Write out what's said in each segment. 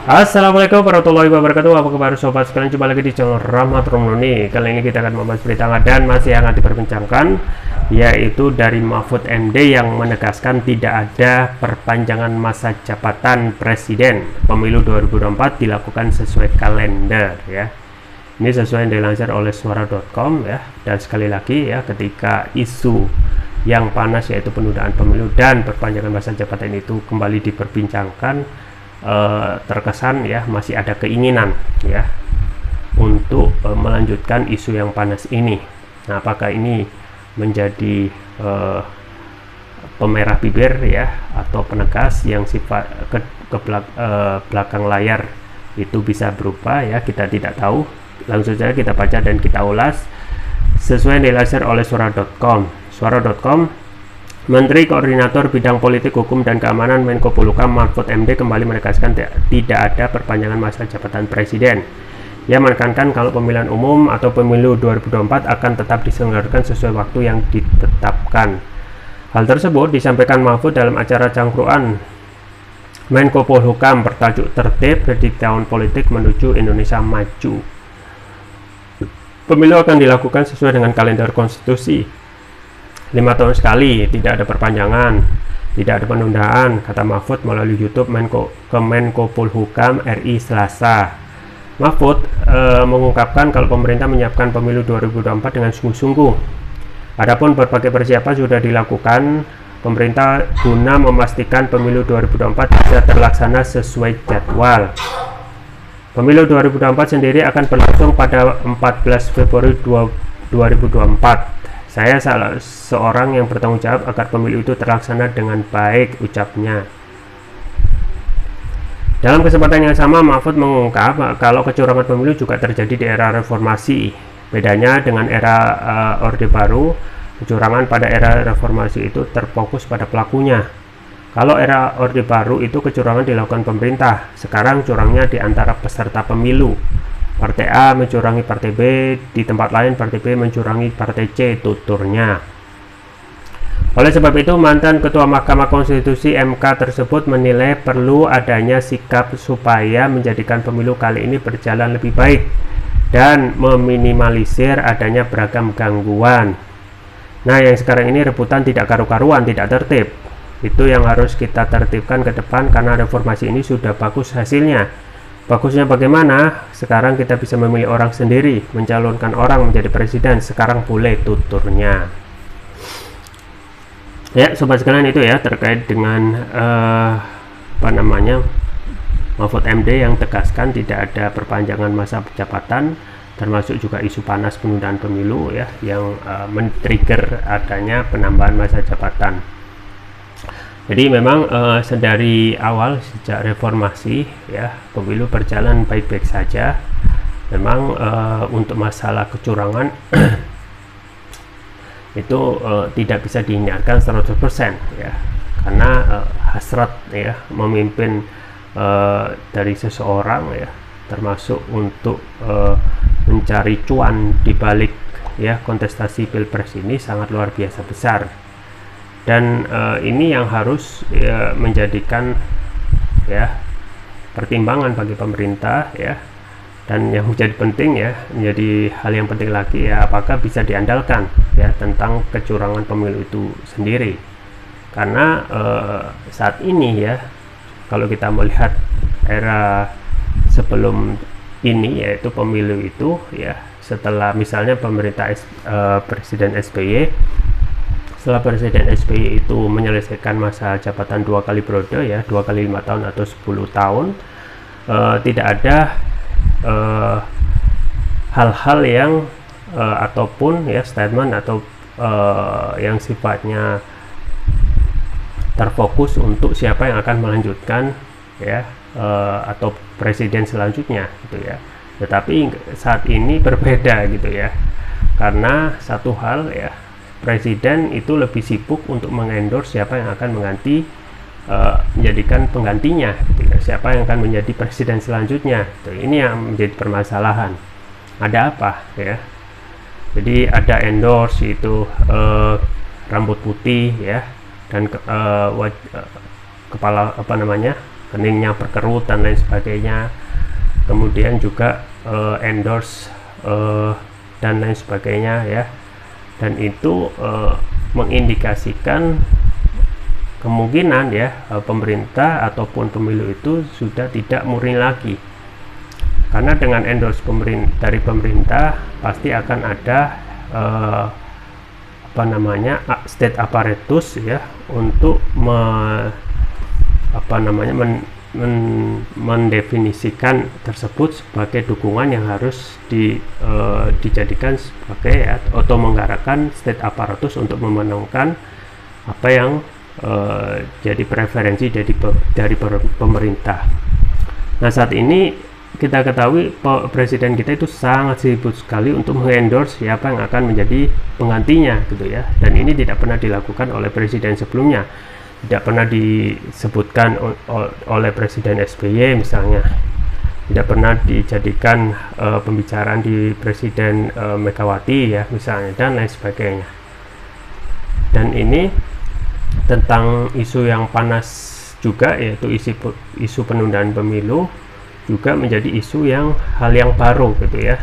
Assalamualaikum warahmatullahi wabarakatuh. Apa kabar sobat sekalian, jumpa lagi di channel Rahmat Romnoni. Kali ini kita akan membahas berita hangat dan masih hangat diperbincangkan, yaitu dari Mahfud MD yang menegaskan tidak ada perpanjangan masa jabatan presiden. Pemilu 2024 dilakukan sesuai kalender ya. Ini sesuai yang dilansir oleh suara.com ya. Dan sekali lagi ya, ketika isu yang panas yaitu penundaan pemilu dan perpanjangan masa jabatan itu kembali diperbincangkan, terkesan ya masih ada keinginan ya untuk melanjutkan isu yang panas ini. Nah, apakah ini menjadi pemerah bibir ya atau penegas yang sifat belakang layar itu bisa berubah ya, kita tidak tahu. Langsung saja kita baca dan kita ulas sesuai yang dilansir oleh suara.com. Suara.com, Menteri Koordinator Bidang Politik, Hukum, dan Keamanan Menko Polhukam Mahfud MD kembali menegaskan tidak ada perpanjangan masa jabatan presiden. Ia menekankan kalau pemilihan umum atau pemilu 2024 akan tetap diselenggarakan sesuai waktu yang ditetapkan. Hal tersebut disampaikan Mahfud dalam acara cangkruan Menko Polhukam bertajuk Tertib di Tahun Politik Menuju Indonesia Maju. Pemilu akan dilakukan sesuai dengan kalender konstitusi. 5 tahun sekali, tidak ada perpanjangan, tidak ada penundaan, kata Mahfud melalui YouTube Menko Polhukam RI Selasa. Mahfud mengungkapkan kalau pemerintah menyiapkan pemilu 2024 dengan sungguh-sungguh. Adapun berbagai persiapan sudah dilakukan pemerintah guna memastikan pemilu 2024 bisa terlaksana sesuai jadwal. Pemilu 2024 sendiri akan berlangsung pada 14 Februari 2024. Saya salah seorang yang bertanggung jawab agar pemilu itu terlaksana dengan baik, ucapnya. Dalam kesempatan yang sama, Mahfud mengungkap kalau kecurangan pemilu juga terjadi di era reformasi. Bedanya dengan era Orde Baru, kecurangan pada era reformasi itu terfokus pada pelakunya. Kalau era Orde Baru itu kecurangan dilakukan pemerintah, sekarang curangnya di antara peserta pemilu. Partai A mencurangi Partai B, di tempat lain Partai B mencurangi Partai C, tuturnya. Oleh sebab itu, mantan Ketua Mahkamah Konstitusi MK tersebut menilai perlu adanya sikap supaya menjadikan pemilu kali ini berjalan lebih baik dan meminimalisir adanya beragam gangguan. Nah, yang sekarang ini rebutan tidak karu-karuan, tidak tertib. Itu yang harus kita tertibkan ke depan karena reformasi ini sudah bagus hasilnya. Bagusnya bagaimana? Sekarang kita bisa memilih orang sendiri, mencalonkan orang menjadi presiden. Sekarang boleh, tuturnya. Ya, sobat sekalian, itu ya terkait dengan Mahfud MD yang tegaskan tidak ada perpanjangan masa jabatan, termasuk juga isu panas penundaan pemilu ya yang men-trigger adanya penambahan masa jabatan. Jadi memang sedari awal sejak reformasi ya pemilu berjalan baik-baik saja. Memang untuk masalah kecurangan itu tidak bisa dihindarkan 100% ya, karena hasrat ya memimpin dari seseorang ya, termasuk untuk mencari cuan di balik ya kontestasi pilpres ini sangat luar biasa besar. Dan ini yang harus menjadikan ya pertimbangan bagi pemerintah ya, dan yang menjadi penting ya, menjadi hal yang penting lagi ya, apakah bisa diandalkan ya tentang kecurangan pemilu itu sendiri. Karena saat ini ya, kalau kita melihat era sebelum ini, yaitu pemilu itu ya, setelah misalnya pemerintah Presiden SBY, setelah Presiden SBY itu menyelesaikan masa jabatan 2 kali periode ya, 2 kali 5 tahun atau 10 tahun, tidak ada hal-hal yang ataupun ya statement atau yang sifatnya terfokus untuk siapa yang akan melanjutkan ya atau presiden selanjutnya gitu ya. Tetapi saat ini berbeda gitu ya, karena satu hal ya, presiden itu lebih sibuk untuk mengendorse siapa yang akan mengganti, menjadikan penggantinya gitu ya, siapa yang akan menjadi presiden selanjutnya gitu. Ini yang menjadi permasalahan. Ada apa ya, jadi ada endorse itu rambut putih ya, dan kepala keningnya berkerut dan lain sebagainya, kemudian juga endorse dan lain sebagainya ya, dan itu mengindikasikan kemungkinan ya pemerintah ataupun pemilu itu sudah tidak murni lagi, karena dengan endorse dari pemerintah pasti akan ada state apparatus ya untuk mendefinisikan tersebut sebagai dukungan yang harus dijadikan sebagai ya, atau menggerakkan state apparatus untuk memenangkan apa yang jadi preferensi dari pemerintah. Nah, saat ini kita ketahui presiden kita itu sangat sibuk sekali untuk mengendorse siapa yang akan menjadi penggantinya gitu ya, dan ini tidak pernah dilakukan oleh presiden sebelumnya, tidak pernah disebutkan oleh Presiden SBY misalnya, tidak pernah dijadikan pembicaraan di Presiden Megawati ya misalnya, dan lain sebagainya. Dan ini tentang isu yang panas juga, yaitu isu penundaan pemilu, juga menjadi isu hal yang baru gitu ya,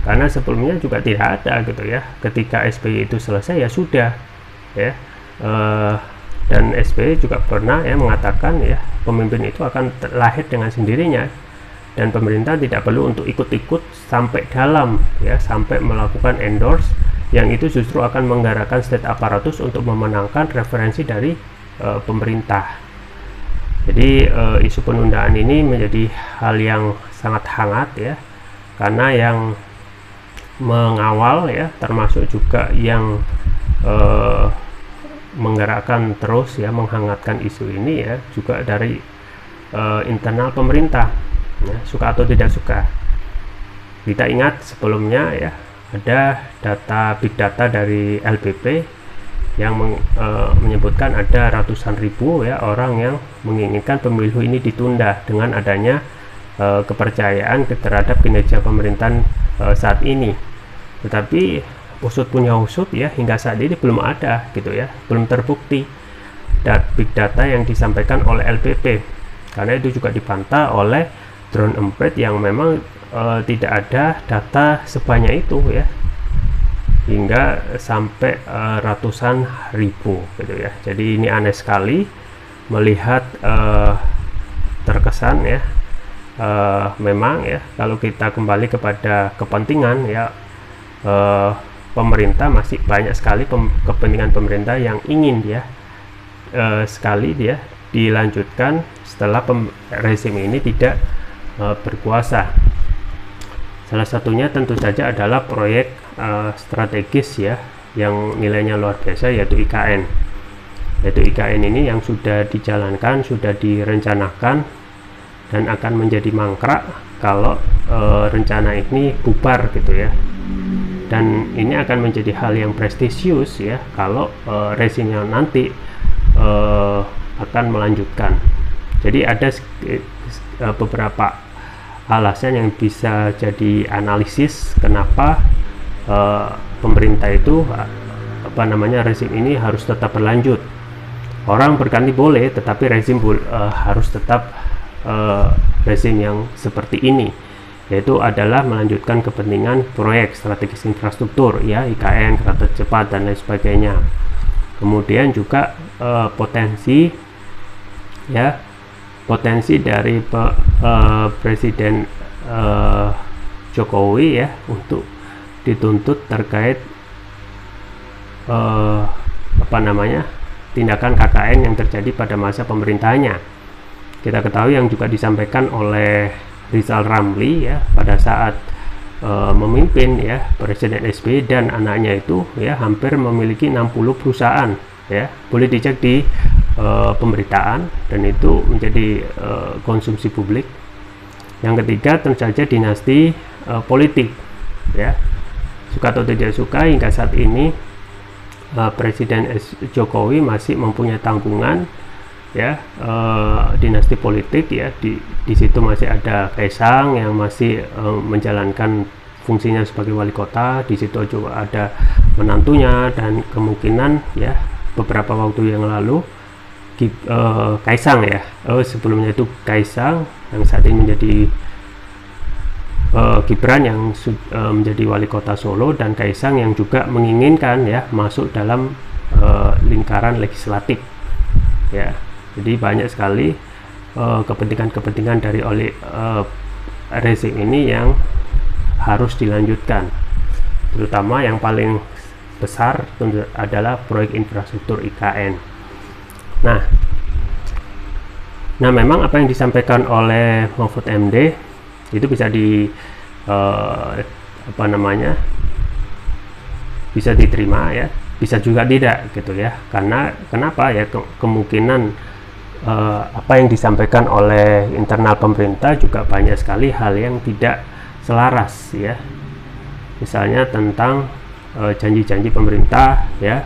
karena sebelumnya juga tidak ada gitu ya. Ketika SBY itu selesai ya sudah ya, dan SBY juga pernah ya mengatakan ya pemimpin itu akan lahir dengan sendirinya dan pemerintah tidak perlu untuk ikut-ikut sampai dalam ya, sampai melakukan endorse yang itu justru akan menggerakkan state apparatus untuk memenangkan referensi dari pemerintah. Jadi isu penundaan ini menjadi hal yang sangat hangat ya, karena yang mengawal ya, termasuk juga yang menggerakkan terus ya, menghangatkan isu ini ya, juga dari internal pemerintah ya, suka atau tidak suka. Kita ingat sebelumnya ya, ada big data dari LBP yang menyebutkan ada ratusan ribu ya orang yang menginginkan pemilu ini ditunda dengan adanya kepercayaan terhadap kinerja pemerintahan saat ini. Tetapi usut punya usut ya, hingga saat ini belum ada gitu ya, belum terbukti big data yang disampaikan oleh LBP, karena itu juga dipantau oleh drone emprit yang memang tidak ada data sebanyak itu ya, hingga sampai ratusan ribu gitu ya. Jadi ini aneh sekali melihat, terkesan ya, memang ya kalau kita kembali kepada kepentingan ya, pemerintah masih banyak sekali kepentingan pemerintah yang ingin ya sekali dia dilanjutkan setelah rezim ini tidak berkuasa. Salah satunya tentu saja adalah proyek strategis ya yang nilainya luar biasa, yaitu IKN. Yaitu IKN ini yang sudah dijalankan, sudah direncanakan, dan akan menjadi mangkrak kalau rencana ini bubar gitu ya. Dan ini akan menjadi hal yang prestisius ya kalau rezimnya nanti akan melanjutkan. Jadi ada beberapa alasan yang bisa jadi analisis kenapa pemerintah itu rezim ini harus tetap berlanjut. Orang berganti boleh, tetapi rezim harus tetap rezim yang seperti ini, yaitu adalah melanjutkan kepentingan proyek strategis infrastruktur ya, IKN, kereta cepat dan lain sebagainya. Kemudian juga potensi dari Presiden Jokowi ya untuk dituntut terkait tindakan KKN yang terjadi pada masa pemerintahannya. Kita ketahui yang juga disampaikan oleh Rizal Ramli ya pada saat memimpin ya Presiden SBY dan anaknya itu ya hampir memiliki 60 perusahaan ya, boleh dicek di pemberitaan, dan itu menjadi konsumsi publik. Yang ketiga tentu saja dinasti politik ya, suka atau tidak suka hingga saat ini Presiden Jokowi masih mempunyai tanggungan ya, dinasti politik ya, di situ masih ada Kaisang yang masih menjalankan fungsinya sebagai wali kota, di situ juga ada menantunya, dan kemungkinan ya beberapa waktu yang lalu Kaisang ya, sebelumnya itu Kaisang yang saat ini menjadi Gibran yang menjadi wali kota Solo, dan Kaisang yang juga menginginkan ya masuk dalam lingkaran legislatif ya. Jadi banyak sekali kepentingan-kepentingan dari rezim ini yang harus dilanjutkan, terutama yang paling besar tentu adalah proyek infrastruktur IKN. Nah, memang apa yang disampaikan oleh Mahfud MD itu bisa bisa diterima ya, bisa juga tidak gitu ya. Karena kenapa ya, kemungkinan apa yang disampaikan oleh internal pemerintah juga banyak sekali hal yang tidak selaras ya. Misalnya tentang janji-janji pemerintah ya,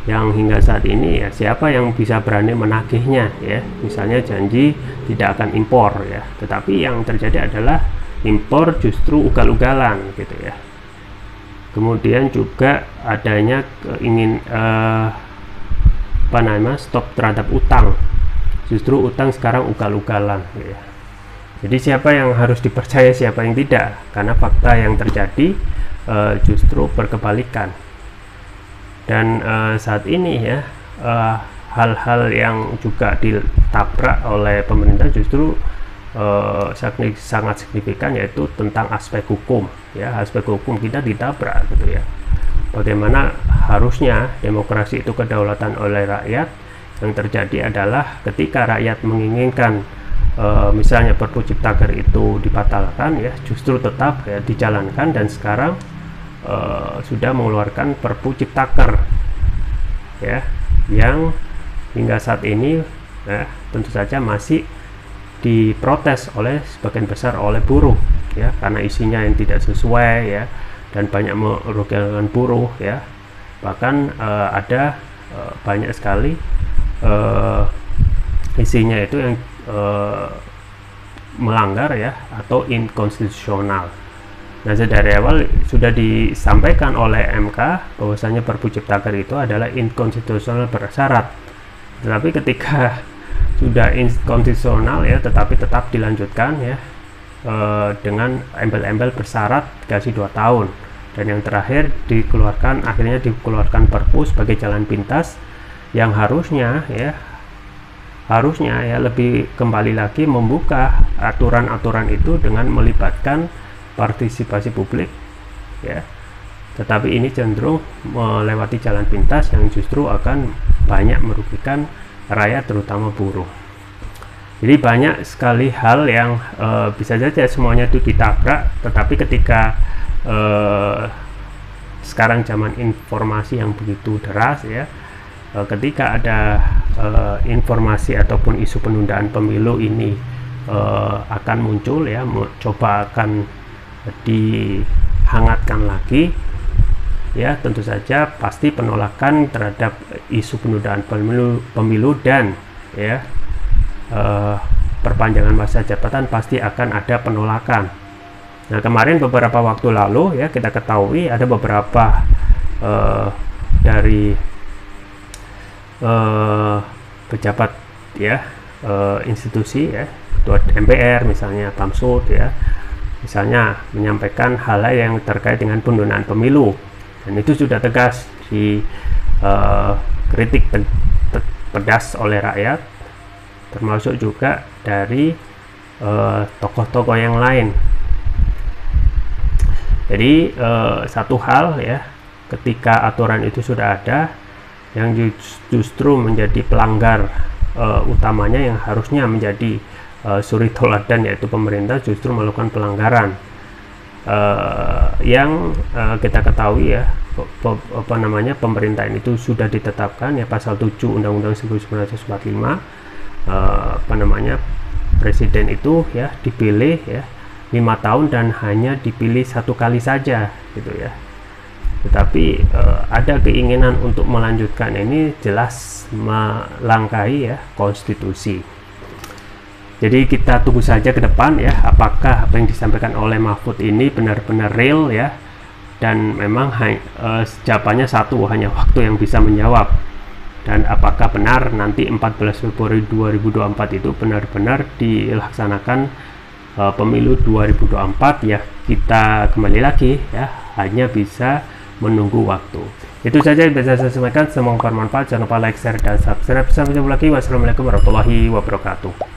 yang hingga saat ini ya siapa yang bisa berani menagihnya ya. Misalnya janji tidak akan impor ya, tetapi yang terjadi adalah impor justru ugal-ugalan gitu ya. Kemudian juga adanya stop terhadap utang, justru utang sekarang ugal-ugalan ya. Jadi siapa yang harus dipercaya, siapa yang tidak, karena fakta yang terjadi justru berkebalikan. Dan saat ini ya hal-hal yang juga ditabrak oleh pemerintah justru sangat signifikan, yaitu tentang aspek hukum ya. Aspek hukum kita ditabrak gitu ya. Bagaimana harusnya demokrasi itu kedaulatan oleh rakyat, yang terjadi adalah ketika rakyat menginginkan misalnya Perpu Ciptaker itu dibatalkan ya, justru tetap ya dijalankan, dan sekarang sudah mengeluarkan Perpu Ciptaker ya, yang hingga saat ini ya, tentu saja masih diprotes oleh sebagian besar oleh buruh ya, karena isinya yang tidak sesuai ya, dan banyak merugikan buruh ya. Bahkan ada banyak sekali isinya itu yang melanggar ya, atau inkonstitusional. Nah, dari awal sudah disampaikan oleh MK bahwasanya Perpu Ciptaker itu adalah inkonstitusional bersyarat. Tetapi ketika sudah inkonstitusional ya, tetapi tetap dilanjutkan ya, dengan embel-embel bersyarat dikasih 2 tahun. Dan yang terakhir akhirnya dikeluarkan Perpu sebagai jalan pintas, yang harusnya lebih kembali lagi membuka aturan-aturan itu dengan melibatkan partisipasi publik ya. Tetapi ini cenderung melewati jalan pintas yang justru akan banyak merugikan rakyat, terutama buruh. Jadi banyak sekali hal yang bisa saja semuanya itu ditabrak, tetapi ketika sekarang zaman informasi yang begitu deras ya, ketika ada informasi ataupun isu penundaan pemilu ini akan muncul ya, coba akan dihangatkan lagi ya, tentu saja pasti penolakan terhadap isu penundaan pemilu dan ya perpanjangan masa jabatan pasti akan ada penolakan. Nah, kemarin beberapa waktu lalu ya, kita ketahui ada beberapa dari pejabat ya, institusi ya, ketua MPR misalnya, Bamsud ya, misalnya menyampaikan hal yang terkait dengan penundaan pemilu, dan itu sudah tegas kritik pedas oleh rakyat, termasuk juga dari tokoh-tokoh yang lain. Jadi satu hal ya, ketika aturan itu sudah ada, yang justru menjadi pelanggar utamanya yang harusnya menjadi suri toladan, yaitu pemerintah, justru melakukan pelanggaran yang kita ketahui ya, pemerintahan itu sudah ditetapkan ya, pasal 7 Undang-Undang 1945 presiden itu ya dipilih ya 5 tahun dan hanya dipilih 1 kali saja gitu ya. Tetapi ada keinginan untuk melanjutkan ini, jelas melangkahi ya konstitusi. Jadi kita tunggu saja ke depan ya, apakah apa yang disampaikan oleh Mahfud ini benar-benar real ya, dan memang jawabannya satu, hanya waktu yang bisa menjawab. dan apakah benar nanti 14 Februari 2024 itu benar-benar dilaksanakan pemilu 2024 ya. Kita kembali lagi ya, hanya bisa menunggu waktu. Itu saja yang bisa saya sampaikan, semoga bermanfaat. Jangan lupa like, share, dan subscribe. Sampai jumpa lagi. Wassalamualaikum warahmatullahi wabarakatuh.